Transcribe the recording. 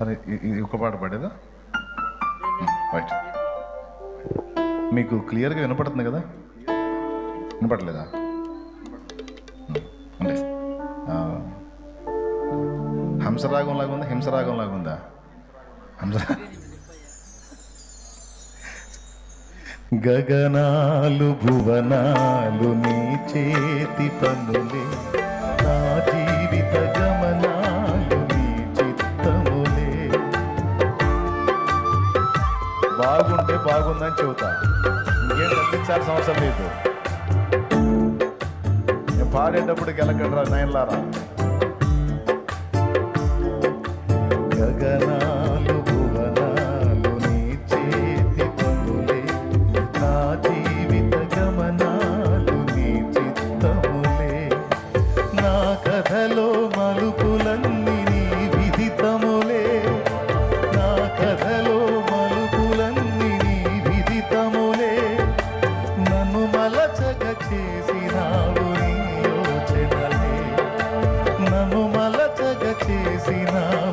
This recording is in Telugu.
సరే ఇది ఒక పాట పాడేదా? రైట్. మీకు క్లియర్గా వినపడుతుంది కదా? వినపడలేదా? అంటే హంసరాగం లాగా ఉందా, హింసరాగం లాగా ఉందా? గగనాలు భువనాలు నీ చేతి పనులే, నా జీవిత గమనాలు నీ చిత్తములే. బాగుంటే బాగుందని చెబుతా, ఇంకేం కనిపించాల్సిన అవసరం లేదు. నేను పాడేటప్పుడు గెలకడరా నయన్లారా. గగనాలు భువనాలు నీ చేతి పనులే, నా జీవిత గమనాలు నీ చిత్తములే. నా కథలో మలుపులన్నీ నీ విదితములే, నా కథలో మలుపులన్నీ నీ విదితములే. నన్ను మలచగ చేసినావు నీ యోచనలే, నన్ను మలచగ చేసినావు